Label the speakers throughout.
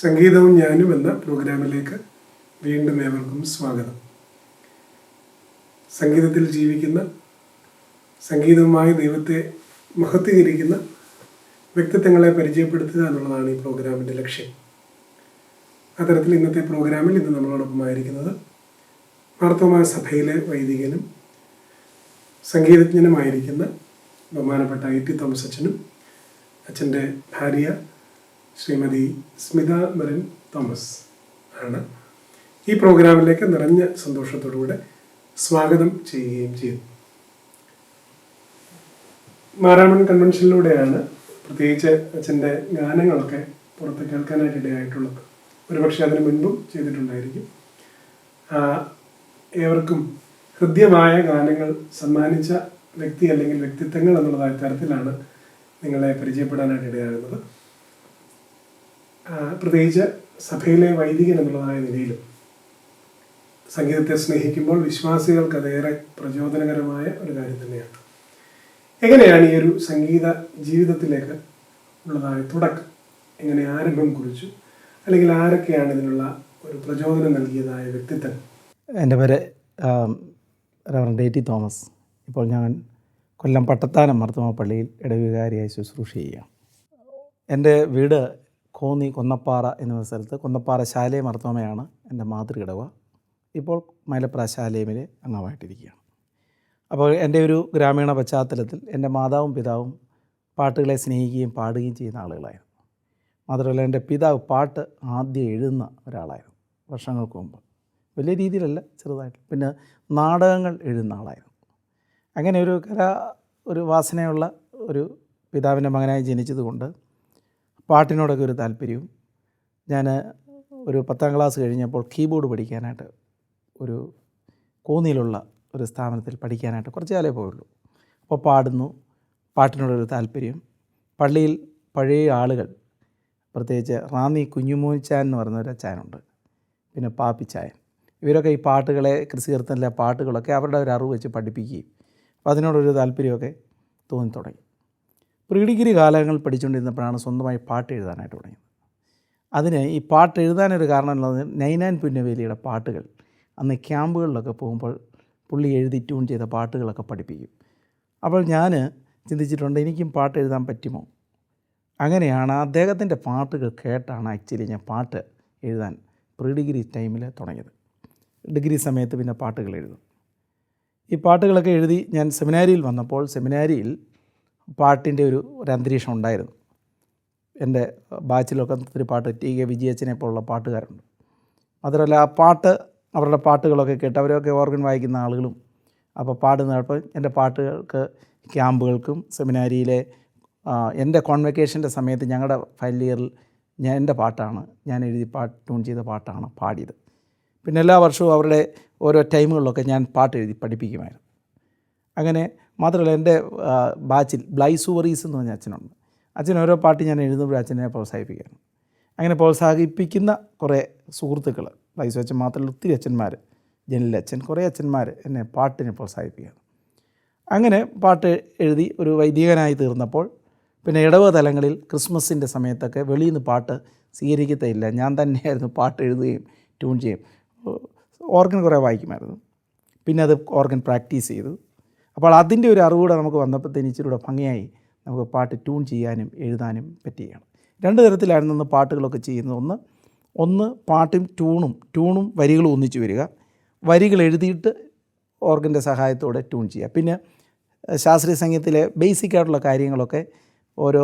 Speaker 1: സംഗീതവും ഞാനും എന്ന പ്രോഗ്രാമിലേക്ക് വീണ്ടും ഏവർക്കും സ്വാഗതം. സംഗീതത്തിൽ ജീവിക്കുന്ന, സംഗീതവുമായി ദൈവത്തെ മഹത്വീകരിക്കുന്ന വ്യക്തിത്വങ്ങളെ പരിചയപ്പെടുത്തുക എന്നുള്ളതാണ് ഈ പ്രോഗ്രാമിൻ്റെ ലക്ഷ്യം. അത്തരത്തിൽ ഇന്നത്തെ പ്രോഗ്രാമിൽ ഇന്ന് നമ്മളോടൊപ്പമായിരിക്കുന്നത് മാർത്തോമാ സഭയിലെ വൈദികനും സംഗീതജ്ഞനുമായിരിക്കുന്ന ബഹുമാനപ്പെട്ട ടി തോമസ് അച്ഛനും അച്ഛൻ്റെ ഭാര്യ ശ്രീമതി സ്മിത മെറിൻ തോമസ് ആണ്. ഈ പ്രോഗ്രാമിലേക്ക് നിറഞ്ഞ സന്തോഷത്തോടുകൂടെ സ്വാഗതം ചെയ്യുകയും ചെയ്തു. മാരാമൺ കൺവെൻഷനിലൂടെയാണ് പ്രത്യേകിച്ച് അച്ഛൻ്റെ ഗാനങ്ങളൊക്കെ പുറത്ത് കേൾക്കാനായിട്ട് ഇടയായിട്ടുള്ളത്. ഒരുപക്ഷെ അതിന് മുൻപും ചെയ്തിട്ടുണ്ടായിരിക്കും. ഏവർക്കും ഹൃദ്യമായ ഗാനങ്ങൾ സമ്മാനിച്ച വ്യക്തി അല്ലെങ്കിൽ വ്യക്തിത്വങ്ങൾ എന്നുള്ളതായ തരത്തിലാണ് നിങ്ങളെ പരിചയപ്പെടാനായിട്ട് ഇടയാകുന്നത്. പ്രത്യേകിച്ച് സഭയിലെ വൈദികൻ എന്നുള്ളതായ നിലയിലും സംഗീതത്തെ സ്നേഹിക്കുമ്പോൾ വിശ്വാസികൾക്ക് അതേറെ പ്രചോദനകരമായ ഒരു കാര്യം തന്നെയാണ്. എങ്ങനെയാണ് ഈ ഒരു സംഗീത ജീവിതത്തിലേക്ക് ഉള്ളതായ തുടക്കം, എങ്ങനെ ആരംഭം കുറിച്ചു, അല്ലെങ്കിൽ ആരൊക്കെയാണ് ഇതിനുള്ള ഒരു പ്രചോദനം നൽകിയതായ വ്യക്തിത്വം?
Speaker 2: എൻ്റെ പേര് റവറൻഡ് ടി തോമസ്. ഇപ്പോൾ ഞാൻ കൊല്ലം പട്ടത്താനം മാർത്തോമാ പള്ളിയിൽ ഇടവികാരിയായി ശുശ്രൂഷ ചെയ്യുകയാണ്. എൻ്റെ വീട് കോന്നി കൊന്നപ്പാറ എന്ന സ്ഥലത്ത്, കൊന്നപ്പാറ ശാലേ മാർത്തോമയാണ് എൻ്റെ മാതൃഇടവ. ഇപ്പോൾ മൈലപ്ര ശാലേമിലെ അംഗമായിട്ടിരിക്കുകയാണ്. അപ്പോൾ എൻ്റെ ഒരു ഗ്രാമീണ പശ്ചാത്തലത്തിൽ എൻ്റെ മാതാവും പിതാവും പാട്ടുകളെ സ്നേഹിക്കുകയും പാടുകയും ചെയ്യുന്ന ആളുകളായിരുന്നു. മാത്രമല്ല എൻ്റെ പിതാവ് പാട്ട് ആദ്യം എഴുതുന്ന ഒരാളായിരുന്നു വർഷങ്ങൾക്ക് മുമ്പ്. വലിയ രീതിയിലല്ല, ചെറുതായിട്ട്. പിന്നെ നാടകങ്ങൾ എഴുതുന്ന ആളായിരുന്നു. അങ്ങനെ ഒരു വാസനയുള്ള ഒരു പിതാവിൻ്റെ മകനായി ജനിച്ചതുകൊണ്ട് പാട്ടിനോടൊക്കെ ഒരു താല്പര്യവും. ഞാൻ ഒരു 10ാം ക്ലാസ് കഴിഞ്ഞപ്പോൾ കീബോർഡ് പഠിക്കാനായിട്ട് ഒരു കോന്നിയിലുള്ള ഒരു സ്ഥാപനത്തിൽ പഠിക്കാനായിട്ട് കുറച്ച് കാലേ പോയുള്ളൂ. അപ്പോൾ പാട്ടിനോടൊരു താല്പര്യം. പള്ളിയിൽ പഴയ ആളുകൾ, പ്രത്യേകിച്ച് റാന്നി കുഞ്ഞുമോനിച്ചാൻ എന്ന് പറയുന്ന ഒരു അച്ചായനുണ്ട്, പിന്നെ പാപ്പിച്ചായൻ, ഇവരൊക്കെ ഈ പാട്ടുകളെ, ക്രിസ്തീകരണത്തിലെ പാട്ടുകളൊക്കെ അവരുടെ ഒരു അറിവ് വെച്ച് പഠിപ്പിക്കുകയും അപ്പോൾ അതിനോടൊരു താല്പര്യമൊക്കെ തോന്നി തുടങ്ങി. പ്രീ ഡിഗ്രി കാലങ്ങൾ പഠിച്ചുകൊണ്ടിരുന്നപ്പോഴാണ് സ്വന്തമായി പാട്ട് എഴുതാനായിട്ട് തുടങ്ങിയത്. അതിന് ഈ പാട്ട് എഴുതാനൊരു കാരണം ഉള്ളത്, നൈനാൻ പുന്നവേലിയുടെ പാട്ടുകൾ അന്ന് ക്യാമ്പുകളിലൊക്കെ പോകുമ്പോൾ പുള്ളി എഴുതി ട്യൂൺ ചെയ്ത പാട്ടുകളൊക്കെ പഠിപ്പിക്കും. അപ്പോൾ ഞാൻ ചിന്തിച്ചിട്ടുണ്ട്, എനിക്കും പാട്ട് എഴുതാൻ പറ്റുമോ. അങ്ങനെയാണ് അദ്ദേഹത്തിൻ്റെ പാട്ടുകൾ കേട്ടാണ് ആക്ച്വലി ഞാൻ പാട്ട് എഴുതാൻ പ്രീ ഡിഗ്രി ടൈമിൽ തുടങ്ങിയത്. ഡിഗ്രി സമയത്ത് പിന്നെ പാട്ടുകൾ എഴുതും. ഈ പാട്ടുകളൊക്കെ എഴുതി ഞാൻ സെമിനാരിയിൽ വന്നപ്പോൾ സെമിനാരിയിൽ പാട്ടിൻ്റെ ഒരു അന്തരീക്ഷം ഉണ്ടായിരുന്നു. എൻ്റെ ബാച്ചിലൊക്കെ ഒത്തിരി പാട്ട്, ടി കെ വിജയച്ചനെ പോലുള്ള പാട്ടുകാരുണ്ട്. മാത്രമല്ല ആ പാട്ട്, അവരുടെ പാട്ടുകളൊക്കെ കേട്ട് അവരൊക്കെ ഓർഗൻ വായിക്കുന്ന ആളുകളും അപ്പോൾ പാടുന്നപ്പോൾ എൻ്റെ പാട്ടുകൾക്ക് ക്യാമ്പുകൾക്കും സെമിനാരിയിലെ എൻ്റെ കോൺവെക്കേഷൻ്റെ സമയത്ത് ഞങ്ങളുടെ ഫൈനൽ ഇയറിൽ എൻ്റെ പാട്ടാണ്, ഞാൻ എഴുതി ട്യൂൺ ചെയ്ത പാട്ടാണ് പാടിയത്. പിന്നെ എല്ലാ വർഷവും അവരുടെ ഓരോ ടൈമുകളിലൊക്കെ ഞാൻ പാട്ട് എഴുതി പഠിപ്പിക്കുമായിരുന്നു. അങ്ങനെ മാത്രമല്ല എൻ്റെ ബാച്ചിൽ ബ്ലൈസു വറീസ് എന്ന് പറഞ്ഞ അച്ഛനുണ്ട്. അച്ഛൻ ഓരോ പാട്ട് ഞാൻ എഴുതുമ്പോൾ അച്ഛനെ പ്രോത്സാഹിപ്പിക്കുകയാണ്. അങ്ങനെ പ്രോത്സാഹിപ്പിക്കുന്ന കുറേ സുഹൃത്തുക്കൾ, ബ്ലൈസു അച്ഛൻ മാത്രമല്ല ഒത്തിരി അച്ഛന്മാർ, ജനിലച്ഛൻ, കുറേ അച്ഛന്മാർ എന്നെ പാട്ടിനെ പ്രോത്സാഹിപ്പിക്കുകയാണ്. അങ്ങനെ പാട്ട് എഴുതി ഒരു വൈദികനായി തീർന്നപ്പോൾ പിന്നെ ഇടവ തലങ്ങളിൽ ക്രിസ്മസിൻ്റെ സമയത്തൊക്കെ വെളിയിൽ നിന്ന് പാട്ട് സ്വീകരിക്കത്തില്ല, ഞാൻ തന്നെയായിരുന്നു പാട്ട് എഴുതുകയും ട്യൂൺ ചെയ്യും. ഓർഗൻ കുറേ വായിക്കുമായിരുന്നു. പിന്നെ അത് ഓർഗൻ പ്രാക്ടീസ് ചെയ്തു. അപ്പോൾ അതിൻ്റെ ഒരു അറിവൂടെ നമുക്ക് വന്നപ്പോഴത്തേന് ഇച്ചിരൂടെ ഭംഗിയായി നമുക്ക് പാട്ട് ട്യൂൺ ചെയ്യാനും എഴുതാനും പറ്റുകയാണ്. 2 തരത്തിലായിരുന്നു അന്ന് പാട്ടുകളൊക്കെ ചെയ്യുന്നത്. ഒന്ന് പാട്ടും ട്യൂണും വരികളും ഒന്നിച്ച് വരിക, വരികൾ എഴുതിയിട്ട് ഓർഗൻ്റെ സഹായത്തോടെ ട്യൂൺ ചെയ്യുക. പിന്നെ ശാസ്ത്രീയ സംഗീതത്തിലെ ബേസിക്കായിട്ടുള്ള കാര്യങ്ങളൊക്കെ ഓരോ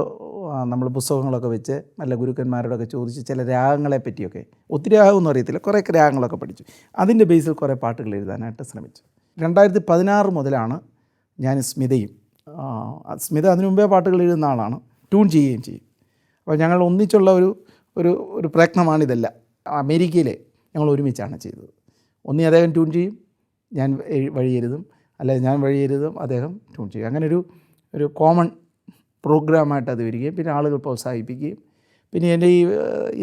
Speaker 2: നമ്മൾ പുസ്തകങ്ങളൊക്കെ വെച്ച് നല്ല ഗുരുക്കന്മാരോടൊക്കെ ചോദിച്ച് ചില രാഗങ്ങളെ പറ്റിയൊക്കെ, ഒത്തിരി രാഗമൊന്നും അറിയത്തില്ല, കുറേ രാഗങ്ങളൊക്കെ പഠിച്ചു. അതിൻ്റെ ബേസിൽ കുറേ പാട്ടുകൾ എഴുതാനായിട്ട് ശ്രമിച്ചു. 2016 മുതലാണ് ഞാൻ സ്മിത അതിനു മുമ്പേ പാട്ടുകൾ എഴുതുന്ന ആളാണ്, ട്യൂൺ ചെയ്യുകയും ചെയ്യും. അപ്പോൾ ഞങ്ങൾ ഒന്നിച്ചുള്ള ഒരു പ്രയത്നമാണിതെല്ലാം. അമേരിക്കയിലെ ഞങ്ങൾ ഒരുമിച്ചാണ് ചെയ്തത്. ഒന്നി അദ്ദേഹം ട്യൂൺ ചെയ്യും, ഞാൻ വഴി എഴുതും, അല്ലെങ്കിൽ ഞാൻ വഴി എഴുതും, അദ്ദേഹം ട്യൂൺ ചെയ്യും. അങ്ങനെ ഒരു കോമൺ പ്രോഗ്രാമായിട്ട് അത് വരികയും പിന്നെ ആളുകൾ പ്രോത്സാഹിപ്പിക്കുകയും. പിന്നെ എൻ്റെ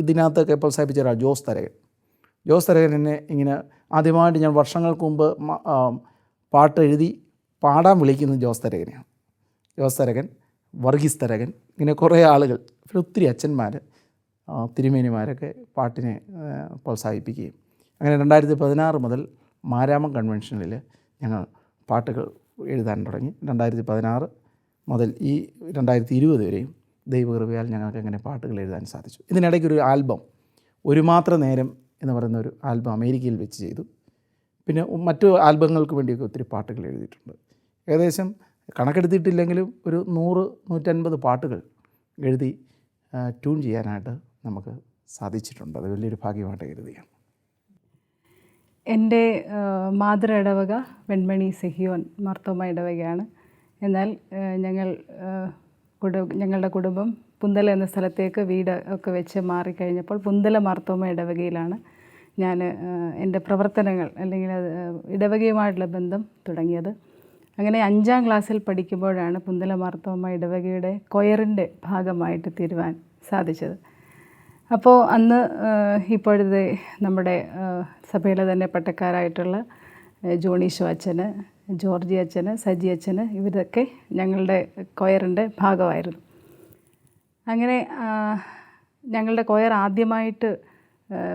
Speaker 2: ഇതിനകത്തൊക്കെ പ്രോത്സാഹിപ്പിച്ച ഒരാൾ ജോസ് തരകൻ എന്നെ ഇങ്ങനെ ആദ്യമായിട്ട്, ഞാൻ വർഷങ്ങൾക്ക് മുമ്പ് പാട്ട് എഴുതി പാടാൻ വിളിക്കുന്നത് ജോസ് തരകനെയാണ്. ജോസ് തരകൻ, വർഗീസ് തരകൻ, ഇങ്ങനെ കുറേ ആളുകൾ, പിന്നെ ഒത്തിരി അച്ഛന്മാർ തിരുമേനിമാരൊക്കെ പാട്ടിനെ പ്രോത്സാഹിപ്പിക്കുകയും അങ്ങനെ 2016 മുതൽ മാരാമൺ കൺവെൻഷനിൽ ഞങ്ങൾ പാട്ടുകൾ എഴുതാൻ തുടങ്ങി. 2016 മുതൽ ഈ 2020 വരെയും ദൈവകൃപയാൽ ഞങ്ങൾക്ക് അങ്ങനെ പാട്ടുകൾ എഴുതാൻ സാധിച്ചു. ഇതിനിടയ്ക്കൊരു ആൽബം ഒരു മാത്ര നേരം എന്ന് പറയുന്ന ഒരു ആൽബം അമേരിക്കയിൽ വെച്ച് ചെയ്തു. പിന്നെ മറ്റു ആൽബങ്ങൾക്ക് വേണ്ടിയൊക്കെ ഒത്തിരി പാട്ടുകൾ എഴുതിയിട്ടുണ്ട്. ഏകദേശം കണക്കെടുത്തിട്ടില്ലെങ്കിലും ഒരു 100-150 പാട്ടുകൾ എഴുതി ട്യൂൺ ചെയ്യാനായിട്ട് നമുക്ക് സാധിച്ചിട്ടുണ്ട്. അത് വലിയൊരു ഭാഗ്യമായിട്ട് കരുതുകയാണ്.
Speaker 3: എൻ്റെ മാതൃ ഇടവക വെൺമണി സെഹിയോൻ മാർത്തോമ ഇടവകയാണ്. എന്നാൽ ഞങ്ങളുടെ കുടുംബം പുന്തല എന്ന സ്ഥലത്തേക്ക് വീട് ഒക്കെ വെച്ച് മാറിക്കഴിഞ്ഞപ്പോൾ പുന്തല മാർത്തോമ ഇടവകയിലാണ് ഞാൻ എൻ്റെ പ്രവർത്തനങ്ങൾ അല്ലെങ്കിൽ ഇടവകയുമായിട്ടുള്ള ബന്ധം തുടങ്ങിയത്. അങ്ങനെ 5ാം ക്ലാസ്സിൽ പഠിക്കുമ്പോഴാണ് പുന്തല മാർത്തോമ ഇടവകയുടെ കൊയറിൻ്റെ ഭാഗമായിട്ട് തീരുവാൻ സാധിച്ചത്. അപ്പോൾ അന്ന് ഇപ്പോഴത്തെ നമ്മുടെ സഭയിലെ തന്നെ പട്ടക്കാരായിട്ടുള്ള ജോണീഷോ അച്ഛന്, ജോർജി അച്ഛന്, സജി അച്ഛന് ഇവരൊക്കെ ഞങ്ങളുടെ കൊയറിൻ്റെ ഭാഗമായിരുന്നു. അങ്ങനെ ഞങ്ങളുടെ കൊയർ ആദ്യമായിട്ട്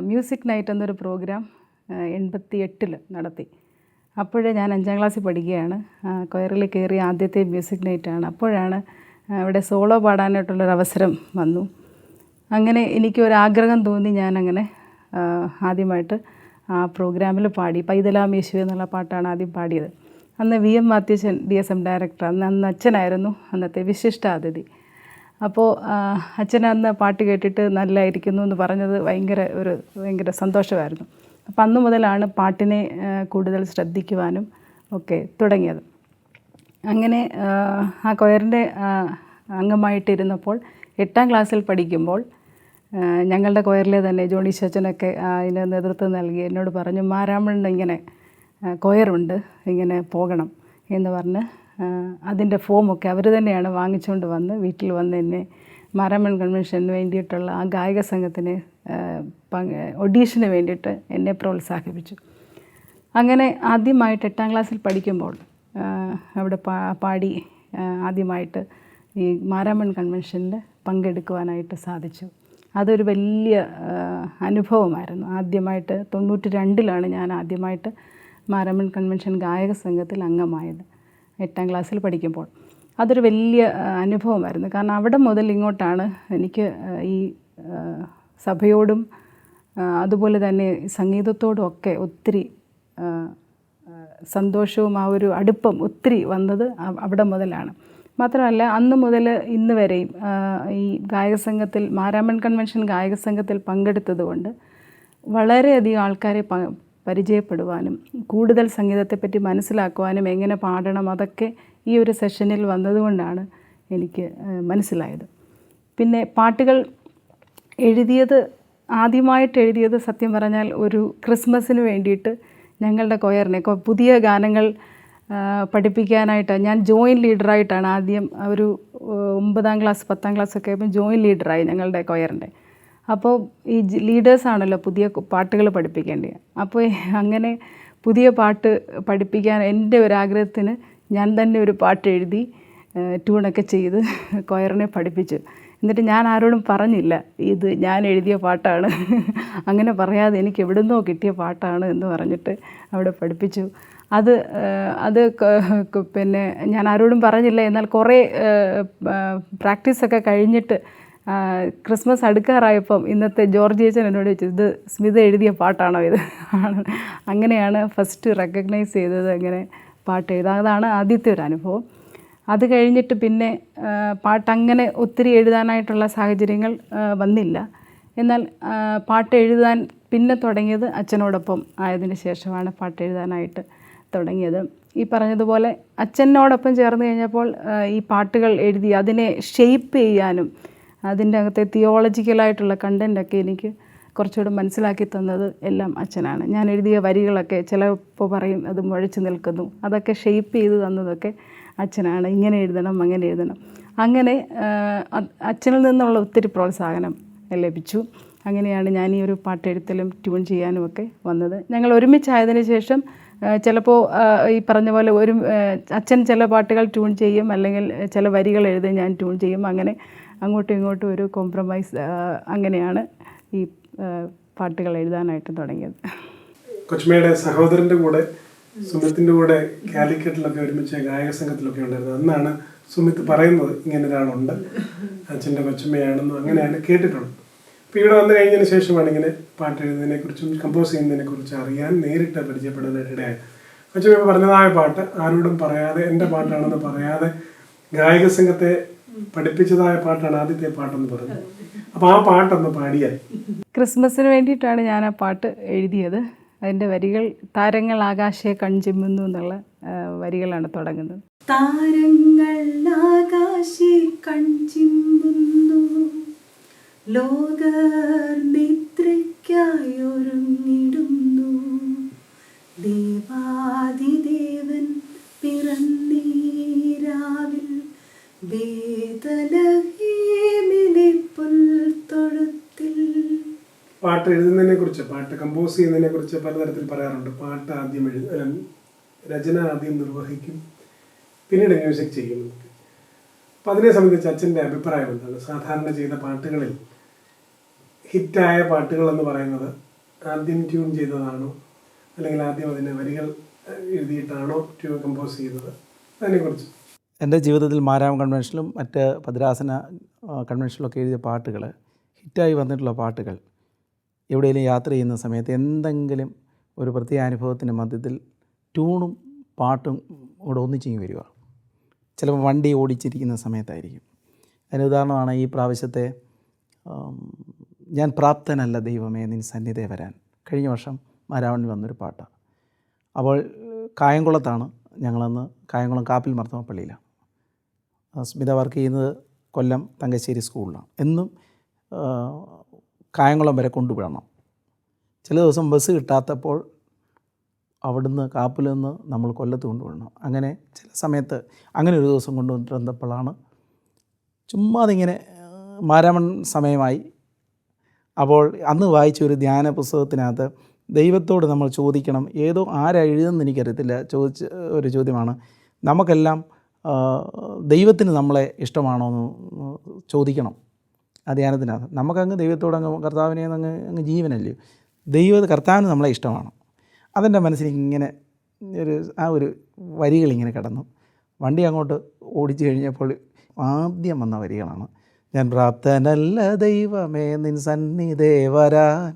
Speaker 3: മ്യൂസിക് നൈറ്റ് എന്നൊരു പ്രോഗ്രാം 88 നടത്തി. അപ്പോഴേ ഞാൻ 5ാം ക്ലാസ്സിൽ പഠിക്കുകയാണ്. കൊയറിൽ കയറിയ ആദ്യത്തെ മ്യൂസിക് നൈറ്റാണ്. അപ്പോഴാണ് അവിടെ സോളോ പാടാനായിട്ടുള്ളൊരവസരം വന്നു. അങ്ങനെ എനിക്കൊരാഗ്രഹം തോന്നി. ഞാനങ്ങനെ ആദ്യമായിട്ട് ആ പ്രോഗ്രാമിൽ പാടി പൈതലാം യേശുവേ എന്നുള്ള പാട്ടാണ് ആദ്യം പാടിയത്. അന്ന് VM മാത്യുച്ചൻ DSM ഡയറക്ടർ, അന്ന് അച്ഛനായിരുന്നു അന്നത്തെ വിശിഷ്ടാതിഥി. അപ്പോൾ അച്ഛൻ അന്ന് പാട്ട് കേട്ടിട്ട് നല്ലതായിരിക്കുന്നു എന്ന് പറഞ്ഞത് ഭയങ്കര സന്തോഷമായിരുന്നു. അപ്പം അന്ന് മുതലാണ് പാട്ടിനെ കൂടുതൽ ശ്രദ്ധിക്കുവാനും ഒക്കെ തുടങ്ങിയത്. അങ്ങനെ ആ കൊയറിൻ്റെ അംഗമായിട്ടിരുന്നപ്പോൾ 8ാം ക്ലാസ്സിൽ പഠിക്കുമ്പോൾ ഞങ്ങളുടെ കൊയറിലെ തന്നെ ജോണി ശച്ചനൊക്കെ അതിന് നേതൃത്വം നൽകി എന്നോട് പറഞ്ഞു, മാരാമണ്ണിൽ ഇങ്ങനെ കൊയറുണ്ട്, ഇങ്ങനെ പോകണം എന്ന് പറഞ്ഞ് അതിൻ്റെ ഫോമൊക്കെ അവർ തന്നെയാണ് വാങ്ങിച്ചുകൊണ്ട് വന്ന് വീട്ടിൽ വന്ന് എന്നെ മാരാമൺ കൺവെൻഷന് വേണ്ടിയിട്ടുള്ള ആ ഗായക സംഘത്തിന് ഒഡീഷന് വേണ്ടിയിട്ട് എന്നെ പ്രോത്സാഹിപ്പിച്ചു. അങ്ങനെ ആദ്യമായിട്ട് 8ാം ക്ലാസ്സിൽ പഠിക്കുമ്പോൾ അവിടെ പാടി ആദ്യമായിട്ട് ഈ മാരാമൺ കൺവെൻഷനിൽ പങ്കെടുക്കുവാനായിട്ട് സാധിച്ചു. അതൊരു വലിയ അനുഭവമായിരുന്നു. ആദ്യമായിട്ട് 92-ലാണ് ഞാൻ ആദ്യമായിട്ട് മാരാമൺ കൺവെൻഷൻ ഗായക സംഘത്തിൽ അംഗമായത് 8ാം ക്ലാസ്സിൽ പഠിക്കുമ്പോൾ. അതൊരു വലിയ അനുഭവമായിരുന്നു. കാരണം അവിടെ മുതൽ ഇങ്ങോട്ടാണ് എനിക്ക് ഈ സഭയോടും അതുപോലെ തന്നെ സംഗീതത്തോടും ഒക്കെ ഒത്തിരി സന്തോഷവും ആ ഒരു അടുപ്പം ഒത്തിരി വന്നത് അവിടെ മുതലാണ്. മാത്രമല്ല അന്ന് മുതൽ ഇന്ന് വരെയും ഈ ഗായക സംഘത്തിൽ മാരാമൺ കൺവെൻഷൻ ഗായക സംഘത്തിൽ പങ്കെടുത്തതുകൊണ്ട് വളരെയധികം ആൾക്കാരെ പരിചയപ്പെടുവാനും കൂടുതൽ സംഗീതത്തെപ്പറ്റി മനസ്സിലാക്കുവാനും എങ്ങനെ പാടണം അതൊക്കെ ഈ ഒരു സെഷനിൽ വന്നതുകൊണ്ടാണ് എനിക്ക് മനസ്സിലായത്. പിന്നെ പാട്ടുകൾ ആദ്യമായിട്ട് എഴുതിയത് സത്യം പറഞ്ഞാൽ ഒരു ക്രിസ്മസിന് വേണ്ടിയിട്ട് ഞങ്ങളുടെ കൊയറിനെ പുതിയ ഗാനങ്ങൾ പഠിപ്പിക്കാനായിട്ട് ഞാൻ ജോയിൻറ്റ് ലീഡറായിട്ടാണ് ആദ്യം ഒരു 9ാം ക്ലാസ് 10ാം ക്ലാസ്സൊക്കെ ആയപ്പോൾ ജോയിൻറ്റ് ലീഡറായി ഞങ്ങളുടെ കൊയറിൻ്റെ. അപ്പോൾ ഈ ലീഡേഴ്സാണല്ലോ പുതിയ പാട്ടുകൾ പഠിപ്പിക്കേണ്ടത്. അപ്പോൾ അങ്ങനെ പുതിയ പാട്ട് പഠിപ്പിക്കാൻ എൻ്റെ ഒരാഗ്രഹത്തിന് ഞാൻ തന്നെ ഒരു പാട്ട് എഴുതി ട്യൂണൊക്കെ ചെയ്ത് കൊയറിനെ പഠിപ്പിച്ചു. എന്നിട്ട് ഞാൻ ആരോടും പറഞ്ഞില്ല ഇത് ഞാൻ എഴുതിയ പാട്ടാണ്, അങ്ങനെ പറയാതെ എനിക്ക് എവിടുന്നോ കിട്ടിയ പാട്ടാണ് എന്ന് പറഞ്ഞിട്ട് അവിടെ പഠിപ്പിച്ചു. അത് പിന്നെ ഞാൻ ആരോടും പറഞ്ഞില്ല. എന്നാൽ കുറേ പ്രാക്ടീസൊക്കെ കഴിഞ്ഞിട്ട് ക്രിസ്മസ് അടുക്കാറായപ്പം ഇന്നത്തെ ജോർജ് അച്ഛൻ എന്നോട് ചോദിച്ചു, ഇത് സ്മിത എഴുതിയ പാട്ടാണോ ഇത്? അങ്ങനെയാണ് ഫസ്റ്റ് റെക്കഗ്നൈസ് ചെയ്തത്. അങ്ങനെ പാട്ട് എഴുതാം. അതാണ് ആദ്യത്തെ ഒരു അനുഭവം. അത് കഴിഞ്ഞിട്ട് പിന്നെ പാട്ടങ്ങനെ ഒത്തിരി എഴുതാനായിട്ടുള്ള സാഹചര്യങ്ങൾ വന്നില്ല. എന്നാൽ പാട്ട് എഴുതാൻ പിന്നെ തുടങ്ങിയത് അച്ഛനോടൊപ്പം ആയതിന് ശേഷമാണ് പാട്ട് എഴുതാനായിട്ട് തുടങ്ങിയത്. ഈ പറഞ്ഞതുപോലെ അച്ഛനോടൊപ്പം ചേർന്ന് കഴിഞ്ഞപ്പോൾ ഈ പാട്ടുകൾ എഴുതി അതിനെ ഷെയ്പ്പ് ചെയ്യാനും അതിൻ്റെ അകത്തെ തിയോളജിക്കലായിട്ടുള്ള കണ്ടൻറ്റൊക്കെ എനിക്ക് കുറച്ചുകൂടെ മനസ്സിലാക്കി തന്നത് എല്ലാം അച്ഛനാണ്. ഞാൻ എഴുതിയ വരികളൊക്കെ ചിലപ്പോൾ പറയും അത് മുഴച്ചു നിൽക്കുന്നു, അതൊക്കെ ഷെയ്പ്പ് ചെയ്ത് തന്നതൊക്കെ അച്ഛനാണ്. ഇങ്ങനെ എഴുതണം, അങ്ങനെ എഴുതണം. അങ്ങനെ അച്ഛനിൽ നിന്നുള്ള ഒത്തിരി പ്രോത്സാഹനം ലഭിച്ചു. അങ്ങനെയാണ് ഞാൻ ഈ ഒരു പാട്ടെഴുത്തലും ട്യൂൺ ചെയ്യാനും ഒക്കെ വന്നത്. ഞങ്ങൾ ഒരുമിച്ചായതിനു ശേഷം ചിലപ്പോൾ ഈ പറഞ്ഞ പോലെ അച്ഛൻ ചില പാട്ടുകൾ ട്യൂൺ ചെയ്യും, അല്ലെങ്കിൽ ചില വരികൾ എഴുതി ഞാൻ ട്യൂൺ ചെയ്യും. അങ്ങനെ അങ്ങോട്ടും ഇങ്ങോട്ടും ഒരു കോംപ്രമൈസ്, അങ്ങനെയാണ് ഈ പാട്ടുകൾ എഴുതാനായിട്ട് തുടങ്ങിയത്.
Speaker 1: കൊച്ചുമ്മയുടെ സഹോദരൻ്റെ കൂടെ സുമിത്തിൻ്റെ കൂടെ കാലിക്കറ്റിലൊക്കെ ഒരുമിച്ച് ഗായക സംഘത്തിലൊക്കെ ഉണ്ടായിരുന്നു. അന്നാണ് സുമിത്ത് പറയുന്നത് ഇങ്ങനെ ഒരാളുണ്ട്, അച്ഛൻ്റെ കൊച്ചുമ്മയാണെന്നും അങ്ങനെയാണ് കേട്ടിട്ടുള്ളത്. അപ്പോൾ ഇവിടെ വന്നു കഴിഞ്ഞതിന് ശേഷമാണ് ഇങ്ങനെ പാട്ട് എഴുതുന്നതിനെക്കുറിച്ചും കമ്പോസ് ചെയ്യുന്നതിനെക്കുറിച്ചും അറിയാൻ നേരിട്ട് പരിചയപ്പെടുന്നതിന് ഇടയായത്. കൊച്ചുമ്മ പറഞ്ഞതായ പാട്ട് ആരോടും പറയാതെ, എൻ്റെ പാട്ടാണെന്ന് പറയാതെ ഗായക സംഘത്തെ പഠിപ്പിച്ചതായ പാട്ടാണ് ആദ്യത്തെ പാട്ടെന്ന് പറഞ്ഞത്. അപ്പോൾ ആ പാട്ടൊന്ന് പാടിയാൽ.
Speaker 3: ക്രിസ്മസിന് വേണ്ടിയിട്ടാണ് ഞാൻ ആ പാട്ട് എഴുതിയത്. അതിൻ്റെ വരികൾ താരങ്ങൾ ആകാശയെ കൺചിമ്മുന്നു എന്നുള്ള വരികളാണ് തുടങ്ങുന്നത്.
Speaker 4: താരങ്ങൾ ആകാശേ കൺചിമ്മുന്നു, ലോകർ നിദ്രയ്ക്കായി ഒരുങ്ങിടുന്നു, ദേവാദിദേവൻ പിറന്നീരാവിൽ ബേത്ലഹേമിലെ പുൽത്തൊഴുത്തിൽ.
Speaker 1: പാട്ട് എഴുതുന്നതിനെ കുറിച്ച്, പാട്ട് കമ്പോസ് ചെയ്യുന്നതിനെ കുറിച്ച് പലതരത്തിൽ പറയാറുണ്ട്. പാട്ട് ആദ്യം രചന ആദ്യം നിർവഹിക്കും, പിന്നീട് മ്യൂസിക് ചെയ്യും. അപ്പം അതിനെ സംബന്ധിച്ച് അച്ഛൻ്റെ അഭിപ്രായം എന്താണ്? സാധാരണ ചെയ്ത പാട്ടുകളിൽ ഹിറ്റായ പാട്ടുകൾ എന്ന് പറയുന്നത് ആദ്യം ട്യൂൺ ചെയ്തതാണോ, അല്ലെങ്കിൽ ആദ്യം അതിൻ്റെ വരികൾ എഴുതിയിട്ടാണോ ട്യൂൺ കമ്പോസ് ചെയ്തത്? അതിനെക്കുറിച്ച്.
Speaker 2: എൻ്റെ ജീവിതത്തിൽ മാരാമം കൺവെൻഷനിലും മറ്റ് ഭദ്രാസന കൺവെൻഷനിലൊക്കെ എഴുതിയ പാട്ടുകൾ, ഹിറ്റായി വന്നിട്ടുള്ള പാട്ടുകൾ, എവിടെയെങ്കിലും യാത്ര ചെയ്യുന്ന സമയത്ത് എന്തെങ്കിലും ഒരു പ്രത്യേക അനുഭവത്തിൻ്റെ മധ്യത്തിൽ ട്യൂണും പാട്ടും കൂടെ ഒന്നിച്ചിങ്ങി വരിക. ചിലപ്പോൾ വണ്ടി ഓടിച്ചിരിക്കുന്ന സമയത്തായിരിക്കും. അതിന് ഉദാഹരണമാണ് ഈ പ്രാവശ്യത്തെ ഞാൻ പ്രാപ്തനല്ല ദൈവമേ നിൻ സന്നിധേ വരാൻ. കഴിഞ്ഞ വർഷം മാരാമണിൽ വന്നൊരു പാട്ടാണ്. അപ്പോൾ കായംകുളത്താണ് ഞങ്ങളന്ന്, കായംകുളം കാപ്പിൽ മർത്തോമ പള്ളിയിലാണ്. സ്മിത വർക്ക് ചെയ്യുന്നത് കൊല്ലം തങ്കശ്ശേരി സ്കൂളിലാണ്. എന്നും കായംകുളം വരെ കൊണ്ടുവിടണം. ചില ദിവസം ബസ് കിട്ടാത്തപ്പോൾ അവിടുന്ന് കാപ്പിൽ നിന്ന് നമ്മൾ കൊല്ലത്ത് കൊണ്ടുവിടണം. അങ്ങനെ ചില സമയത്ത് അങ്ങനെ ഒരു ദിവസം കൊണ്ടുവന്നിരുന്നപ്പോഴാണ് ചുമ്മാതിങ്ങനെ മാരാമൺ സമയമായി. അപ്പോൾ അന്ന് വായിച്ച ഒരു ധ്യാന പുസ്തകത്തിനകത്ത് ദൈവത്തോട് നമ്മൾ ചോദിക്കണം, ഏതോ ആരാ എഴുതുമെന്ന് എനിക്കറിയത്തില്ല, ചോദിച്ച ഒരു ചോദ്യമാണ്, നമുക്കെല്ലാം ദൈവത്തിന് നമ്മളെ ഇഷ്ടമാണോ എന്ന് ചോദിക്കണം. ആ ധ്യാനത്തിനകത്ത് നമുക്കങ്ങ് ദൈവത്തോട് അങ്ങ് കർത്താവിനെ അങ്ങ് ജീവനല്ലേ, കർത്താവിന് നമ്മളെ ഇഷ്ടമാണ്. അതെൻ്റെ മനസ്സിൽ ഇങ്ങനെ ഒരു വരികളിങ്ങനെ കിടന്നു. വണ്ടി അങ്ങോട്ട് ഓടിച്ചു കഴിഞ്ഞപ്പോൾ ആദ്യം വന്ന വരികളാണ്, ഞാൻ പ്രാപ്തനല്ല ദൈവമേ നിൻ സന്നിധേ വരാൻ,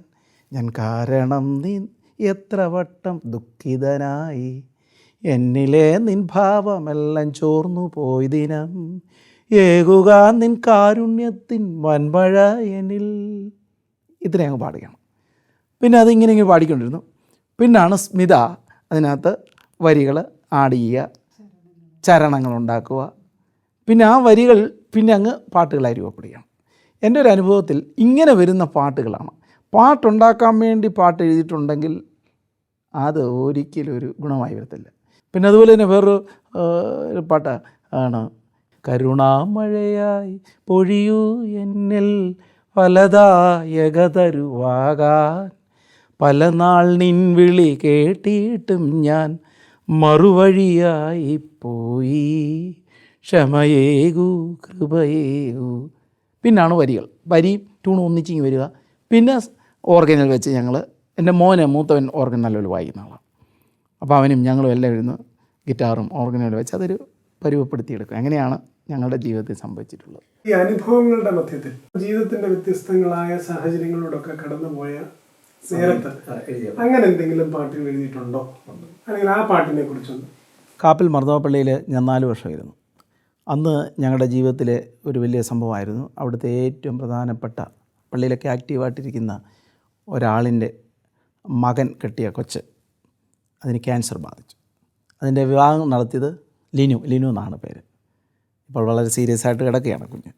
Speaker 2: ഞാൻ കാരണം നീ എത്ര വട്ടം ദുഃഖിതനായി, എന്നിലെ നിൻ ഭാവമെല്ലാം ചോർന്നു പോയി ദിനം, ഏകുക നിൻ കാരുണ്യത്തിൻ വൻമഴ എന്നിൽ. ഇത്രയും അങ്ങ് പാടുകയാണ്. പിന്നെ അതിങ്ങനെ ഇങ്ങനെ പാടിക്കൊണ്ടിരുന്നു. പിന്നാണ് സ്മിത അതിനകത്ത് വരികൾ ആഡ് ചെയ്യുക, ചരണങ്ങളുണ്ടാക്കുക. പിന്നെ ആ വരികൾ പിന്നെ അങ്ങ് പാട്ടുകളായി രൂപപ്പെടുകയാണ്. എൻ്റെ ഒരു അനുഭവത്തിൽ ഇങ്ങനെ വരുന്ന പാട്ടുകളാണ്. പാട്ടുണ്ടാക്കാൻ വേണ്ടി പാട്ട് എഴുതിയിട്ടുണ്ടെങ്കിൽ അത് ഒരിക്കലും ഒരു ഗുണമായി വരത്തില്ല. പിന്നെ അതുപോലെ തന്നെ വേറൊരു പാട്ട് ആണ്, കരുണാമഴയായി പൊഴിയൂ എന്നിൽ ഫലദായകതരുവാകാൻ, പല നാൾ നിൻ വിളി കേട്ടിട്ടും ഞാൻ മറുവഴിയായി പോയി, ക്ഷമയേകൂ കൃപയേകൂ. പിന്നാണ് വരികൾ, വരിയും ട്യൂണും ഒന്നിച്ചിങ്ങി വരിക. പിന്നെ ഓർഗനിൽ വെച്ച് ഞങ്ങൾ, എൻ്റെ മൂത്തവൻ ഓർഗൻ നല്ലൊരു വായിക്കുന്ന ആളാണ്. അപ്പോൾ അവനും ഞങ്ങളും എല്ലാം ഇരുന്ന് ഗിറ്റാറും ഓർഗനിൽ വെച്ച് അതൊരു പരുവപ്പെടുത്തിയെടുക്കും. അങ്ങനെയാണ് ഞങ്ങളുടെ ജീവിതത്തിൽ സംഭവിച്ചിട്ടുള്ളത്.
Speaker 1: ഈ അനുഭവങ്ങളുടെ മധ്യത്തിൽ ജീവിതത്തിൻ്റെ വ്യത്യസ്തങ്ങളായ സാഹചര്യങ്ങളിലൂടെയൊക്കെ കടന്നുപോയ നേരത്തെ അങ്ങനെ എന്തെങ്കിലും പാട്ടുകൾ എഴുതിയിട്ടുണ്ടോ, അല്ലെങ്കിൽ ആ പാട്ടിനെ കുറിച്ചൊന്ന്?
Speaker 2: കാപ്പിൽ മർത്തോമപ്പള്ളിയിൽ ഞാൻ 4 വർഷമായിരുന്നു. അന്ന് ഞങ്ങളുടെ ജീവിതത്തിലെ ഒരു വലിയ സംഭവമായിരുന്നു. അവിടുത്തെ ഏറ്റവും പ്രധാനപ്പെട്ട പള്ളിയിലൊക്കെ ആക്റ്റീവായിട്ടിരിക്കുന്ന ഒരാളിൻ്റെ മകൻ കെട്ടിയ കൊച്ച്, അതിന് ക്യാൻസർ ബാധിച്ചു. അതിൻ്റെ വിവാഹം നടത്തിയത് ലിനു എന്നാണ് പേര്. ഇപ്പോൾ വളരെ സീരിയസ് ആയിട്ട് കിടക്കുകയാണ് കുഞ്ഞ്.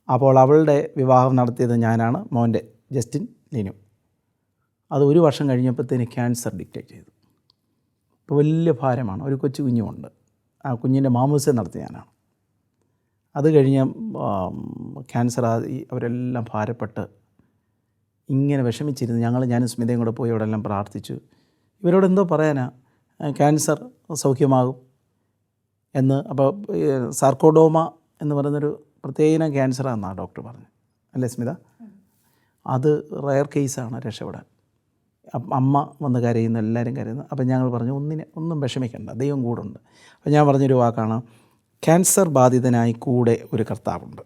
Speaker 2: അപ്പോൾ അവളുടെ വിവാഹം നടത്തിയത് ഞാനാണ്, മോൻ്റെ ജസ്റ്റിൻ ലിനു. അത് 1 വർഷം കഴിഞ്ഞപ്പോഴത്തേന് ക്യാൻസർ ഡിറ്റക്റ്റ് ചെയ്തു. ഇപ്പോൾ വലിയ ഭാരമാണ്. ഒരു കൊച്ചു കുഞ്ഞുമുണ്ട്. ആ കുഞ്ഞിൻ്റെ മാമൂസ നടത്തി ഞാനാണ്. അത് കഴിഞ്ഞ് ക്യാൻസർ അവരെല്ലാം ഭാരപ്പെട്ട് ഇങ്ങനെ വിഷമിച്ചിരുന്നു. ഞാനും സ്മിതയും കൂടെ പോയി അവിടെ എല്ലാം പ്രാർത്ഥിച്ചു. ഇവരോട് എന്തോ പറയാനാ, ക്യാൻസർ സൗഖ്യമാകും എന്ന്. അപ്പോൾ സാർക്കോഡോമ എന്ന് പറയുന്നൊരു പ്രത്യേക ക്യാൻസറാണെന്നാണ് ഡോക്ടർ പറഞ്ഞത്, അല്ലേ സ്മിത? അത് റയർ കേസാണ്, രക്ഷപ്പെടാൻ. അമ്മ വന്ന് കരയുന്നു, എല്ലാവരും കരയുന്നു. അപ്പം ഞങ്ങൾ പറഞ്ഞു ഒന്നും വിഷമിക്കണ്ട, ദൈവം കൂടുണ്ട്. അപ്പം ഞാൻ പറഞ്ഞൊരു വാക്കാണ്, ക്യാൻസർ ബാധിതനായി കൂടെ ഒരു കർത്താവുണ്ട്.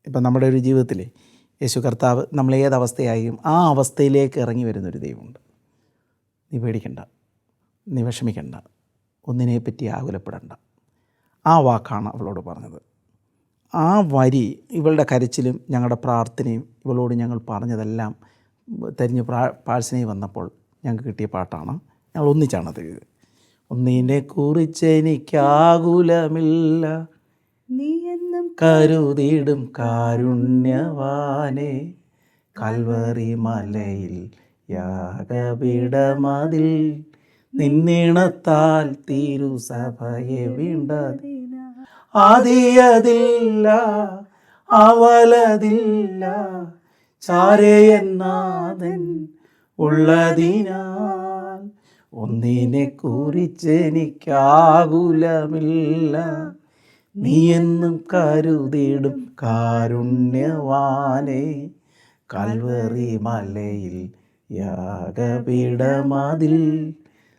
Speaker 2: ഇപ്പം നമ്മുടെ ഒരു ജീവിതത്തിൽ യേശു കർത്താവ് നമ്മൾ ഏതവസ്ഥയായും ആ അവസ്ഥയിലേക്ക് ഇറങ്ങി വരുന്നൊരു ദൈവമുണ്ട്. നീ പേടിക്കണ്ട, നീ വിഷമിക്കണ്ട, ഒന്നിനെപ്പറ്റി ആകുലപ്പെടണ്ട. ആ വാക്കാണ് അവളോട് പറഞ്ഞത്. ആ വരി ഇവളുടെ കരച്ചിലും ഞങ്ങളുടെ പ്രാർത്ഥനയും ഇവളോട് ഞങ്ങൾ പറഞ്ഞതെല്ലാം തെരഞ്ഞ് പ്രാർത്ഥനയിൽ വന്നപ്പോൾ ഞങ്ങൾക്ക് കിട്ടിയ പാട്ടാണ്. ഞങ്ങൾ ഒന്നിച്ചാണ് അത് എഴുതിയത്. ഒന്നിനെക്കുറിച്ച് എനിക്കാകുലമില്ല,
Speaker 4: നീ എന്നും
Speaker 2: കരുതിയിടും കാരുണ്യവാനെ, കൽവറി മലയിൽ യാഗപീഠമതിൽ നിന്നിണത്താൽ തിരുസഭയെ വീണ്ടത്. ആദിയതില്ല അവലതില്ല, ചാരയന്നാഥൻ ഉള്ളതിനാൽ ഒന്നിനെക്കുറിച്ച് എനിക്കാകുലമില്ല, നീ എന്നും കരുതിയിടും കാരുണ്യവാനെ, കൽവറി മലയിൽ യാഗപീഠമതിൽ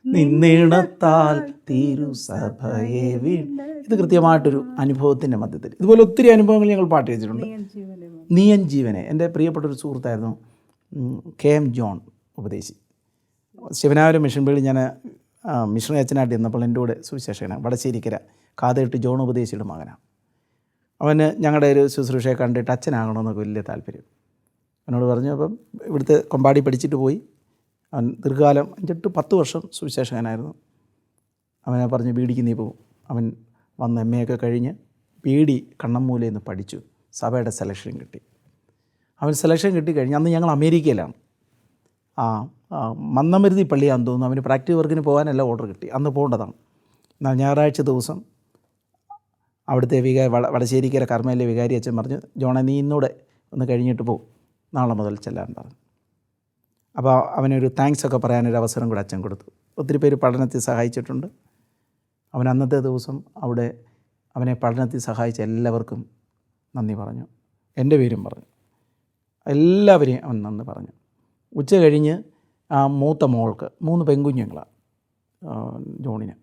Speaker 2: നിന്നിണത്താൽ തിരുസഭയെ വീണ്ട. ഇത് കൃത്യമായിട്ടൊരു അനുഭവത്തിൻ്റെ മധ്യത്തിൽ ഇതുപോലെ ഒത്തിരി അനുഭവങ്ങൾ ഞങ്ങൾ പാട്ട് വെച്ചിട്ടുണ്ട്. നീയൻ ജീവനെ എൻ്റെ പ്രിയപ്പെട്ടൊരു സുഹൃത്തായിരുന്നു KM ജോൺ ഉപദേശി. ശിവനാപുരം മിഷൻ പള്ളിയിൽ ഞാൻ മിഷണറി അച്ഛനായിട്ട് ഇരുന്നപ്പോൾ എൻ്റെ കൂടെ സുവിശേഷകനാണ്. വടശ്ശേരിക്കര കാതേട്ട് ജോൺ ഉപദേശിയുടെ മകനാണ്. അവന് ഞങ്ങളുടെ ഒരു ശുശ്രൂഷയെ കണ്ടിട്ട് അച്ഛനാകണമെന്നൊക്കെ വലിയ താല്പര്യം. എന്നോട് പറഞ്ഞു. അപ്പം ഇവിടുത്തെ കൊമ്പാടി പഠിച്ചിട്ട് പോയി. അവൻ ദീർഘകാലം 5-10 വർഷം സുവിശേഷകനായിരുന്നു. അവനെ പറഞ്ഞ് ബീഡിക്ക് നീ പോകും. അവൻ വന്ന് MA ഒക്കെ കഴിഞ്ഞ് ബീഡി കണ്ണമ്മൂലയിൽ നിന്ന് പഠിച്ചു. സഭയുടെ സെലക്ഷൻ കിട്ടി. അവൻ സെലക്ഷൻ കിട്ടിക്കഴിഞ്ഞ് അന്ന് ഞങ്ങൾ അമേരിക്കയിലാണ്. മന്നമരുതി പള്ളിയാണെന്ന് തോന്നുന്നു. അവന് പ്രാക്ടീസ് വർക്കിന് പോകാനല്ല ഓർഡർ കിട്ടി. അന്ന് പോകേണ്ടതാണ്. എന്നാൽ ഞായറാഴ്ച ദിവസം അവിടുത്തെ വടശ്ശേരിക്കര കർമ്മയിലെ വികാരി അച്ഛൻ പറഞ്ഞു, ജോണെ നീ ഇന്നൂടെ ഒന്ന് കഴിഞ്ഞിട്ട് പോകും, നാളെ മുതൽ ചെല്ലാൻ പറഞ്ഞു. അപ്പോൾ അവനൊരു താങ്ക്സ് ഒക്കെ പറയാനൊരു അവസരം കൂടെ അച്ഛൻ കൊടുത്തു. ഒത്തിരി പേര് പഠനത്തിൽ സഹായിച്ചിട്ടുണ്ട്. അവൻ അന്നത്തെ ദിവസം അവിടെ അവനെ പഠനത്തിൽ സഹായിച്ച എല്ലാവർക്കും നന്ദി പറഞ്ഞു. എൻ്റെ പേരും പറഞ്ഞു. എല്ലാവരെയും അവൻ നന്ദി പറഞ്ഞു. ഉച്ച കഴിഞ്ഞ് മൂത്ത മോൾക്ക് 3 പെൺകുഞ്ഞുങ്ങളാണ് ജോണിന്.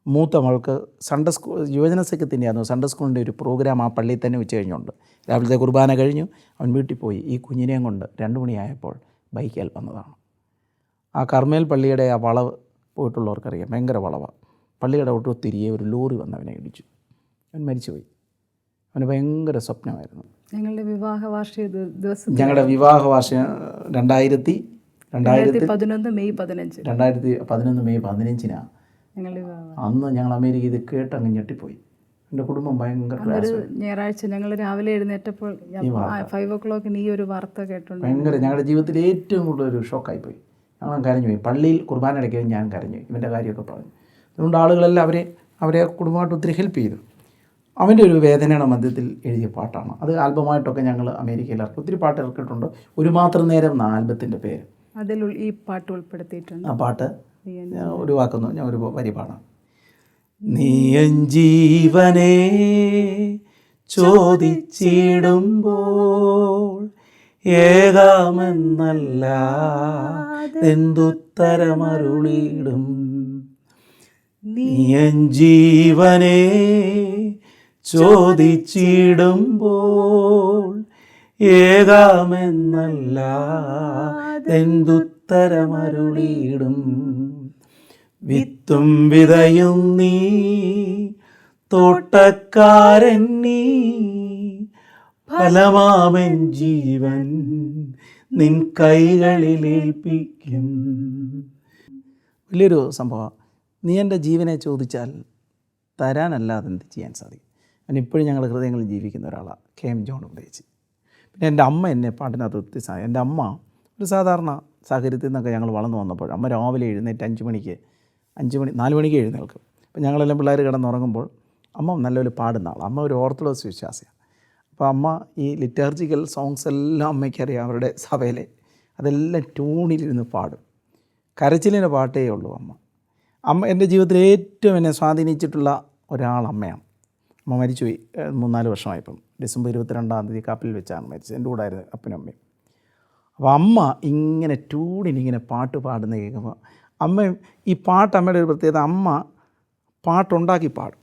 Speaker 2: മൂത്ത മോൾക്ക് സൺഡേ സ്കൂൾ യുവജന സഖ്യത്തിൻ്റെ ആയിരുന്നു സൺഡേ സ്കൂളിൻ്റെ ഒരു പ്രോഗ്രാം ആ പള്ളിയിൽ തന്നെ ഉച്ച കഴിഞ്ഞുണ്ട്. രാവിലത്തെ കുർബാന കഴിഞ്ഞു അവൻ വീട്ടിൽ പോയി. ഈ കുഞ്ഞിനെയും കൊണ്ട് 2 മണിയായപ്പോൾ ബൈക്കിൽ വന്നതാണ്. ആ കർമ്മേൽ പള്ളിയുടെ ആ വളവ് പോയിട്ടുള്ളവർക്കറിയാം, ഭയങ്കര വളവാണ്. പള്ളിയുടെ ഒട്ടുത്തിരിയെ ഒരു ലോറി വന്ന് അവനെ ഇടിച്ചു. അവൻ മരിച്ചുപോയി. അവന് ഭയങ്കര സ്വപ്നമായിരുന്നു.
Speaker 3: ഞങ്ങളുടെ വിവാഹ വാർഷിക ദിവസം,
Speaker 2: ഞങ്ങളുടെ വിവാഹ വാർഷികം
Speaker 3: 2011 മെയ് 15
Speaker 2: 2011 മെയ് 15
Speaker 3: ഞങ്ങളുടെ വിവാഹം.
Speaker 2: അന്ന് ഞങ്ങൾ അമേരിക്കയിൽ ഇത് കേട്ടങ്ങ് ഞെട്ടിപ്പോയി. എൻ്റെ കുടുംബം ഭയങ്കര
Speaker 3: ഒരു ഞായറാഴ്ച ഞങ്ങൾ രാവിലെ എഴുന്നേറ്റപ്പോൾ 5 o'clock ഈ ഒരു വാർത്ത കേട്ടുണ്ട്.
Speaker 2: ഭയങ്കര ഞങ്ങളുടെ ജീവിതത്തിൽ ഏറ്റവും കൂടുതലൊരു ഷോക്കായിപ്പോയി. ഞങ്ങൾ കരഞ്ഞുപോയി. പള്ളിയിൽ കുർബാന അടയ്ക്കുകയും ഞാൻ കരഞ്ഞു. ഇവൻ്റെ കാര്യമൊക്കെ പറഞ്ഞു. അതുകൊണ്ട് ആളുകളെല്ലാം അവരെ കുടുംബമായിട്ട് ഒത്തിരി ഹെൽപ്പ് ചെയ്തു. അവൻ്റെ ഒരു വേദനയുടെ മധ്യത്തിൽ എഴുതിയ പാട്ടാണ് അത്. ആൽബമായിട്ടൊക്കെ ഞങ്ങൾ അമേരിക്കയിൽ ഇറക്കി ഒത്തിരി പാട്ട് ഇറക്കിയിട്ടുണ്ട്. ഒരു മാത്രം നേരം എന്ന ആൽബത്തിൻ്റെ പേര്.
Speaker 3: അതിൽ ഈ പാട്ട് ഉൾപ്പെടുത്തിയിട്ടുണ്ട്.
Speaker 2: ആ പാട്ട് ഒരു വാക്കുന്നു, ഞാൻ ഒരു വരി പാടാം. നീയൻ ജീവനെ ചോദിച്ചിടുമ്പോൾ ഏകാമെന്നല്ലാതെന്തുത്തരമരുളിയിടും. നീയൻ ജീവനെ ചോദിച്ചിടുമ്പോൾ ഏകാമെന്നല്ലാതെന്തുത്തരമരുളിയിടും. വിത്തും വിതയും നീ, തോട്ടക്കാരൻ നീ, ഫലമാമൻ ജീവൻ നിൻ കൈകളിലേൽപ്പിക്കും. വലിയൊരു സംഭവം. നീ എൻ്റെ ജീവനെ ചോദിച്ചാൽ തരാനല്ലാതെ എന്ത് ചെയ്യാൻ സാധിക്കും? അതിനിപ്പോഴും ഞങ്ങളുടെ ഹൃദയങ്ങളിൽ ജീവിക്കുന്ന ഒരാളാണ് KM ജോൺ ഉപദേശി. പിന്നെ എൻ്റെ അമ്മ എന്നെ പാട്ടിനകത്ത് ഒത്തിരി സഹായം. എൻ്റെ അമ്മ ഒരു സാധാരണ സാഹചര്യത്തിൽ നിന്നൊക്കെ ഞങ്ങൾ വളർന്നു വന്നപ്പോൾ അമ്മ രാവിലെ എഴുന്നേറ്റ് 4 മണിക്ക് എഴുന്നേൽക്കും. അപ്പോൾ ഞങ്ങളെല്ലാം പിള്ളേർ കിടന്നുറങ്ങുമ്പോൾ അമ്മ നല്ലൊരു പാടുന്ന ആളാണ്. അമ്മ ഒരു ഓർത്തഡോക്സ് വിശ്വാസിയാണ്. അപ്പോൾ അമ്മ ഈ ലിറ്റർജിക്കൽ സോങ്സ് എല്ലാം അമ്മയ്ക്കറിയാം. അവരുടെ സഭയിലെ അതെല്ലാം ട്യൂണിലിരുന്ന് പാടും. കരച്ചിലിൻ്റെ പാട്ടേ ഉള്ളൂ അമ്മ എൻ്റെ ജീവിതത്തിൽ ഏറ്റവും എന്നെ സ്വാധീനിച്ചിട്ടുള്ള ഒരാളമ്മയാണ്. അമ്മ മരിച്ചുപോയി 3-4 വർഷമായിപ്പം. ഡിസംബർ 22-ാം തീയതി കപ്പലിൽ വെച്ചാണ് മരിച്ചത്. എൻ്റെ കൂടെ ആയിരുന്നു അപ്പനും അമ്മയും. അപ്പോൾ അമ്മ ഇങ്ങനെ ട്യൂണിനിങ്ങനെ പാട്ട് പാടുന്ന കേൾക്കുമ്പോൾ അമ്മയും ഈ പാട്ട് അമ്മയുടെ ഒരു പ്രത്യേകത, അമ്മ പാട്ടുണ്ടാക്കി പാടും.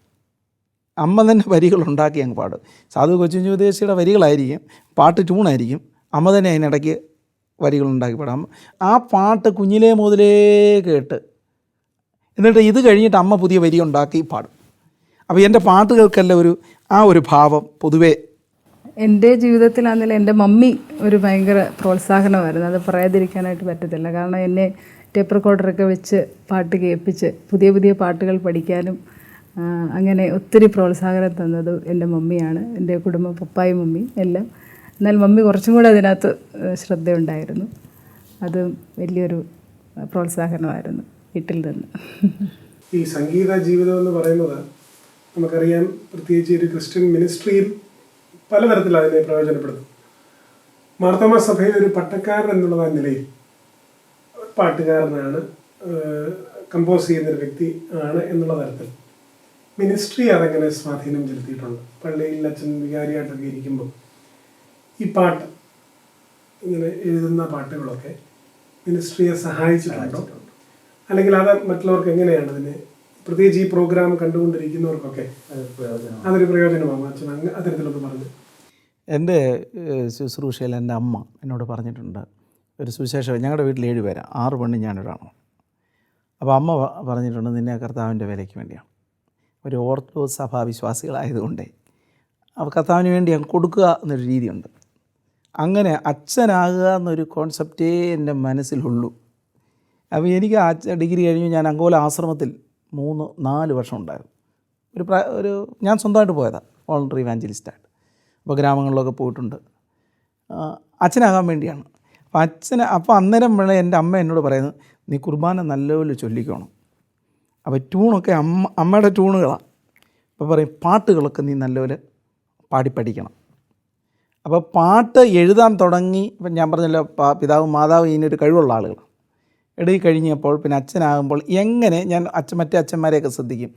Speaker 2: അമ്മ തന്നെ വരികളുണ്ടാക്കി അങ്ങ് പാടും. സാധു കൊച്ചിൻ ഉപദേശിയുടെ വരികളായിരിക്കും, പാട്ട് ട്യൂണായിരിക്കും, അമ്മ തന്നെ അതിനിടയ്ക്ക് വരികളുണ്ടാക്കി പാടാം. ആ പാട്ട് കുഞ്ഞിലേ മുതലേ കേട്ട് എന്നിട്ട് ഇത് കഴിഞ്ഞിട്ട് അമ്മ പുതിയ വരി ഉണ്ടാക്കി പാടും. അപ്പോൾ എൻ്റെ പാട്ടുകൾക്കെല്ലാം ഒരു ഭാവം പൊതുവേ.
Speaker 3: എൻ്റെ ജീവിതത്തിലാണെങ്കിലും എൻ്റെ മമ്മി ഒരു ഭയങ്കര പ്രോത്സാഹനമായിരുന്നു. അത് പറയാതിരിക്കാനായിട്ട് പറ്റത്തില്ല. കാരണം എന്നെ ടേപ്പ് റെക്കോർഡറൊക്കെ വെച്ച് പാട്ട് കേൾപ്പിച്ച് പുതിയ പുതിയ പാട്ടുകൾ പഠിക്കാനും അങ്ങനെ ഒത്തിരി പ്രോത്സാഹനം തന്നത് എൻ്റെ മമ്മിയാണ്. എൻ്റെ കുടുംബം, പപ്പായും മമ്മിയും എല്ലാം. എന്നാൽ മമ്മി കുറച്ചും കൂടെ അതിനകത്ത് ശ്രദ്ധയുണ്ടായിരുന്നു. അത് വലിയൊരു പ്രോത്സാഹനമായിരുന്നു വീട്ടിൽ നിന്ന്.
Speaker 1: ഈ സംഗീത ജീവിതം എന്ന് പറയുന്നത് നമുക്കറിയാം, പ്രത്യേകിച്ച് ഒരു ക്രിസ്ത്യൻ മിനിസ്ട്രിയിൽ പലതരത്തിൽ അതിനെ പ്രയോജനപ്പെടുത്തും. മാർത്തോമാ സഭയിൽ ഒരു പട്ടക്കാരൻ എന്നുള്ള നിലയിൽ പാട്ടുകാരനാണ്, കമ്പോസ് ചെയ്യുന്നൊരു വ്യക്തി ആണ് എന്നുള്ള തരത്തിൽ മിനിസ്ട്രി അതെങ്ങനെ സ്വാധീനം ചെലുത്തിയിട്ടുണ്ട്? പള്ളിയിൽ അച്ഛൻ വികാരിയായിട്ടൊക്കെ ഇരിക്കുമ്പോൾ ഈ പാട്ട്, ഇങ്ങനെ എഴുതുന്ന പാട്ടുകളൊക്കെ മിനിസ്ട്രിയെ സഹായിച്ചിട്ടുണ്ടോ? അല്ലെങ്കിൽ അത് മറ്റുള്ളവർക്ക് എങ്ങനെയാണ് അതിനെ, പ്രത്യേകിച്ച് ഈ പ്രോഗ്രാം കണ്ടുകൊണ്ടിരിക്കുന്നവർക്കൊക്കെ അതൊരു പ്രയോജനമാകും? അച്ഛൻ അങ്ങ് അത്തരത്തിലൊന്ന് പറഞ്ഞു.
Speaker 2: എൻ്റെ ശുശ്രൂഷയിൽ എൻ്റെ അമ്മ എന്നോട് പറഞ്ഞിട്ടുണ്ട്, ഒരു സുവിശേഷം, ഞങ്ങളുടെ വീട്ടിൽ 7 പേരാണ്, 6 പെണ്ണും ഞാനൊരാണോ. അപ്പോൾ അമ്മ പറഞ്ഞിട്ടുണ്ട്, നിന്നെ കർത്താവിൻ്റെ വിലയ്ക്ക് വേണ്ടിയാണ്. ഒരു ഓർത്തഡോക്സ് സഭാ വിശ്വാസികളായതുകൊണ്ടേ അപ്പോൾ കർത്താവിന് വേണ്ടി അങ്ങ് കൊടുക്കുക എന്നൊരു രീതിയുണ്ട്. അങ്ങനെ അച്ഛനാകുക എന്നൊരു കോൺസെപ്റ്റേ എൻ്റെ മനസ്സിലുള്ളൂ. അപ്പോൾ എനിക്ക് ഡിഗ്രി കഴിഞ്ഞ് ഞാൻ അങ്കോല ആശ്രമത്തിൽ 3-4 വർഷം ഉണ്ടായിരുന്നു. ഞാൻ സ്വന്തമായിട്ട് പോയതാണ്, വോളണ്ടറി ഇവാഞ്ചലിസ്റ്റായിട്ട്. അപ്പോൾ ഗ്രാമങ്ങളിലൊക്കെ പോയിട്ടുണ്ട്. അച്ഛനാകാൻ വേണ്ടിയാണ്. അപ്പോൾ അന്നേരം വേണം എൻ്റെ അമ്മ എന്നോട് പറയുന്നത്, നീ കുർബാന നല്ലപോലെ ചൊല്ലിക്കണം. അപ്പോൾ ട്യൂണൊക്കെ അമ്മയുടെ ട്യൂണുകളാണ്. അപ്പോൾ പറയും, പാട്ടുകളൊക്കെ നീ നല്ലപോലെ പാടി പഠിക്കണം. അപ്പോൾ പാട്ട് എഴുതാൻ തുടങ്ങി. ഇപ്പം ഞാൻ പറഞ്ഞല്ലോ, പിതാവും മാതാവും ഇതിനൊരു കഴിവുള്ള ആളുകൾ. എഴുതി കഴിഞ്ഞപ്പോൾ പിന്നെ അച്ഛനാകുമ്പോൾ എങ്ങനെ ഞാൻ മറ്റേ അച്ഛന്മാരെയൊക്കെ ശ്രദ്ധിക്കും,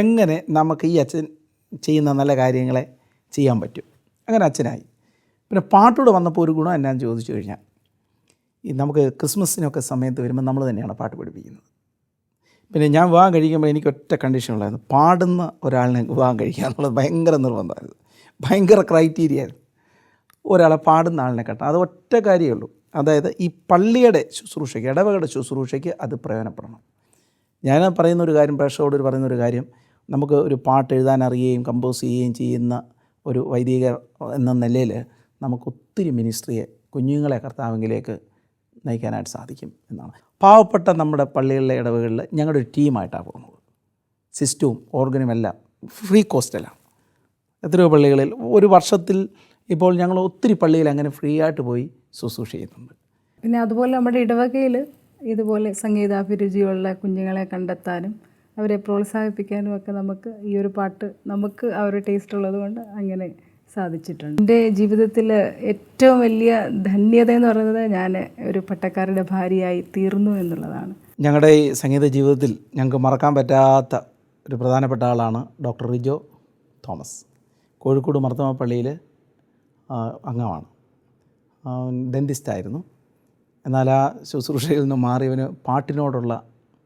Speaker 2: എങ്ങനെ നമുക്ക് ഈ അച്ഛൻ ചെയ്യുന്ന നല്ല കാര്യങ്ങളെ ചെയ്യാൻ പറ്റും. അങ്ങനെ അച്ഛനായി. പിന്നെ പാട്ടോട് വന്നപ്പോൾ ഒരു ഗുണം എന്നാന്ന് ചോദിച്ചു കഴിഞ്ഞാൽ, ഈ നമുക്ക് ക്രിസ്മസിനൊക്കെ സമയത്ത് വരുമ്പോൾ നമ്മൾ തന്നെയാണ് പാട്ട് പഠിപ്പിക്കുന്നത്. പിന്നെ ഞാൻ വിവാഹം കഴിക്കുമ്പോൾ എനിക്ക് ഒറ്റ കണ്ടീഷനുള്ളായിരുന്നു, പാടുന്ന ഒരാളിനെ വിവാഹം കഴിക്കുക എന്നുള്ളത് ഭയങ്കര നിർബന്ധമായിരുന്നു, ഭയങ്കര ക്രൈറ്റീരിയ ആയിരുന്നു. ഒരാളെ പാടുന്ന ആളിനെ കെട്ടാം. അത് ഒറ്റ കാര്യമേ ഉള്ളൂ. അതായത് ഈ പള്ളിയുടെ ശുശ്രൂഷയ്ക്ക്, ഇടവകയുടെ ശുശ്രൂഷയ്ക്ക് അത് പ്രയോജനപ്പെടണം. ഞാൻ പറയുന്നൊരു കാര്യം, പ്രേക്ഷകരോട് പറയുന്നൊരു കാര്യം, നമുക്ക് ഒരു പാട്ട് എഴുതാൻ അറിയുകയും കമ്പോസ് ചെയ്യുകയും ചെയ്യുന്ന ഒരു വൈദികർ എന്ന നിലയിൽ നമുക്ക് ഒത്തിരി മിനിസ്ട്രിയെ, കുഞ്ഞുങ്ങളെ കർത്താവിലേക്ക് നയിക്കാനായിട്ട് സാധിക്കും എന്നാണ്. പാവപ്പെട്ട നമ്മുടെ പള്ളികളിലെ ഇടവകളിൽ ഞങ്ങളുടെ ഒരു ടീമായിട്ടാണ് പോകുന്നത്. സിസ്റ്റവും ഓർഗനും എല്ലാം ഫ്രീ കോസ്റ്റെല്ലാം. എത്രയോ പള്ളികളിൽ ഒരു വർഷത്തിൽ ഇപ്പോൾ ഞങ്ങൾ ഒത്തിരി പള്ളിയിൽ അങ്ങനെ ഫ്രീ ആയിട്ട് പോയി ശുശ്രൂഷ ചെയ്യുന്നുണ്ട്.
Speaker 3: പിന്നെ അതുപോലെ നമ്മുടെ ഇടവകയിൽ ഇതുപോലെ സംഗീതാഭിരുചിയുള്ള കുഞ്ഞുങ്ങളെ കണ്ടെത്താനും അവരെ പ്രോത്സാഹിപ്പിക്കാനും ഒക്കെ നമുക്ക് ഈ ഒരു പാട്ട്, നമുക്ക് ആ ഒരു ടേസ്റ്റ് ഉള്ളത് കൊണ്ട് അങ്ങനെ സാധിച്ചിട്ടുണ്ട്. എൻ്റെ ജീവിതത്തിൽ ഏറ്റവും വലിയ ധന്യത എന്ന് പറയുന്നത് ഞാൻ ഒരു പട്ടക്കാരുടെ ഭാര്യയായി തീർന്നു എന്നുള്ളതാണ്.
Speaker 2: ഞങ്ങളുടെ ഈ സംഗീത ജീവിതത്തിൽ ഞങ്ങൾക്ക് മറക്കാൻ പറ്റാത്ത ഒരു പ്രധാനപ്പെട്ട ആളാണ് ഡോക്ടർ റിജോ തോമസ്. കോഴിക്കോട് മാർത്തോമാ പള്ളിയിൽ അംഗമാണ്. ഡെൻറ്റിസ്റ്റായിരുന്നു. എന്നാൽ ആ ശുശ്രൂഷയിൽ നിന്ന് മാറിയവന് പാട്ടിനോടുള്ള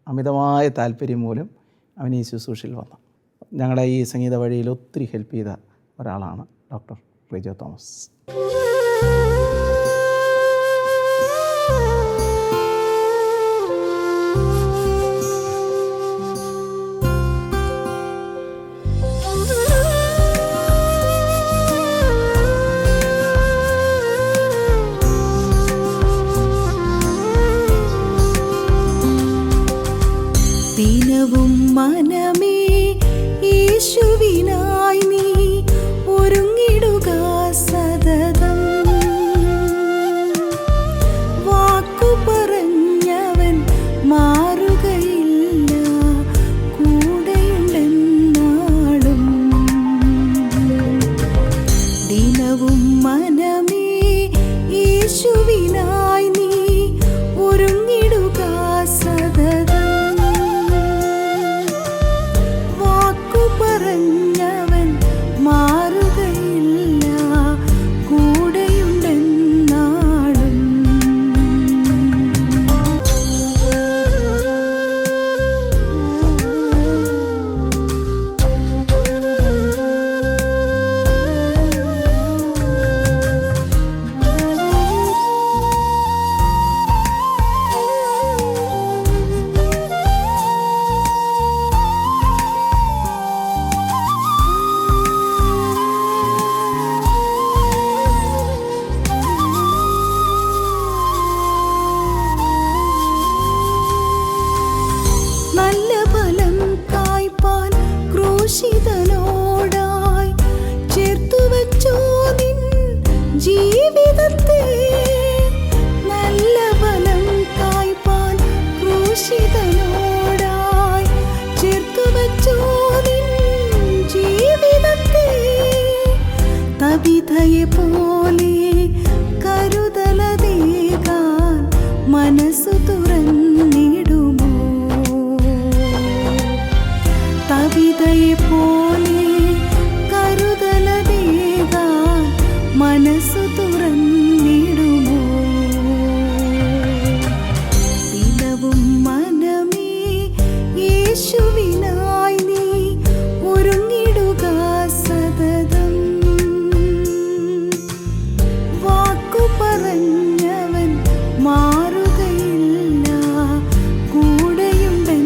Speaker 2: അമിതമായ താല്പര്യം മൂലം അവൻ ഈ ശുശ്രൂഷയിൽ വന്നു. ഞങ്ങളുടെ ഈ സംഗീത വഴിയിൽ ഒത്തിരി ഹെൽപ്പ് ചെയ്ത ഒരാളാണ് ഡോക്ടർ റിജോ തോമസ്.
Speaker 4: ദിനവും മനമേ യേശുവിനായി നീ ഒരുങ്ങിടുക സതതം. കവിതയെ പോലെ കരുതലതേകാൻ മനസ്സു തുറന്നിടുമോ? കവിതയെ പോലെ കരുതലതേകാൻ മനസ്സു തുറന്നിടുമോ? ദിനവും മനമേ യേശുവിനായി നീ ഒരുങ്ങിടുക സതതം. വാക്കു പറഞ്ഞവൻ മാറുകയില്ല, കൂടെയുണ്ടെന്നാളും.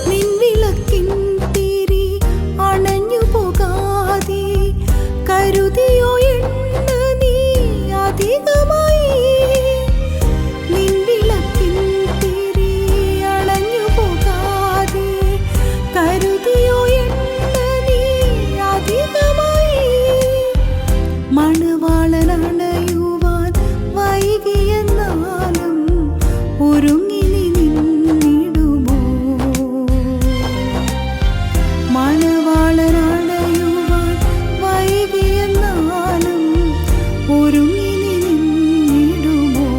Speaker 4: നിൻവിളക്കിൻ തിരി അണഞ്ഞു പോകാതെ കരുതിയോ എണ്ണ നീ അധികമായി? നിൻവിളക്കിൻ തിരി അണഞ്ഞു പോകാതെ കരുതിയോ എണ്ണ നീ അധികമായി? മണവാളനണയുവാൻ വൈകിയെന്നാലും ഒരുങ്ങി നീ നിന്നിടുമോ? മണവാളനണയുവാൻ വൈകിയെന്നാലും ഒരുങ്ങി നീ നിന്നിടുമോ?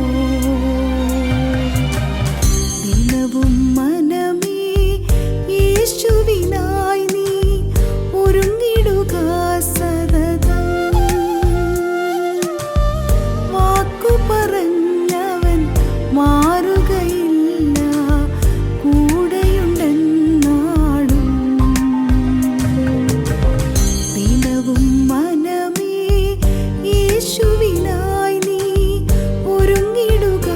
Speaker 4: ദിനവും മനമേ യേശുവിനായി നീ ഒരുങ്ങിടുക സതതം. വാക്കു പറഞ്ഞവൻ മാറുകയില്ല, കൂടെയുണ്ടെന്നാളും. ദിനവും മനമേ യേശുവിനായി നീ ഒരുങ്ങിടുക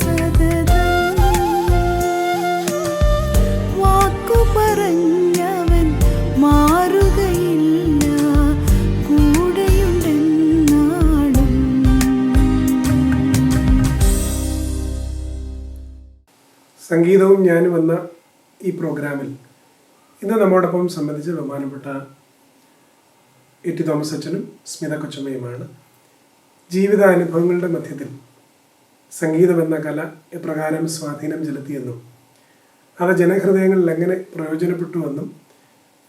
Speaker 4: സതതം. വാക്കു പറഞ്ഞവൻ മാറുകയില്ല, കൂടെയുണ്ടെന്നാളും.
Speaker 1: സംഗീതവും ഞാനും എന്ന ഈ പ്രോഗ്രാമിൽ ഇന്ന് നമ്മോടൊപ്പം സംബന്ധിച്ച് ബഹുമാനപ്പെട്ട എ.ടി. തോമസ് അച്ഛനും സ്മിത കൊച്ചമ്മയുമാണ്. ജീവിതാനുഭവങ്ങളുടെ മധ്യത്തിൽ സംഗീതം എന്ന കല എപ്രകാരം സ്വാധീനം ചെലുത്തിയെന്നും അത് ജനഹൃദയങ്ങളിൽ എങ്ങനെ പ്രയോജനപ്പെട്ടുവെന്നും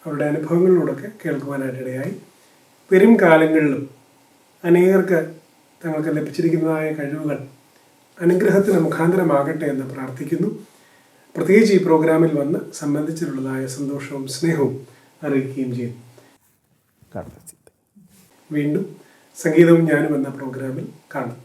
Speaker 1: അവരുടെ അനുഭവങ്ങളിലൂടെയൊക്കെ കേൾക്കുവാനായിട്ടിടയായി. വരും കാലങ്ങളിലും അനേകർക്ക് തങ്ങൾക്ക് ലഭിച്ചിരിക്കുന്നതായ കഴിവുകൾ അനുഗ്രഹത്തിന് മുഖാന്തരമാകട്ടെ എന്ന് പ്രാർത്ഥിക്കുന്നു. പ്രത്യേകിച്ച് ഈ പ്രോഗ്രാമിൽ വന്ന് സംബന്ധിച്ചിട്ടുള്ളതായ സന്തോഷവും സ്നേഹവും അറിയിക്കുകയും ചെയ്യുന്നു. വീണ്ടും സംഗീതവും ഞാനും എന്ന പ്രോഗ്രാമിൽ കാണാം.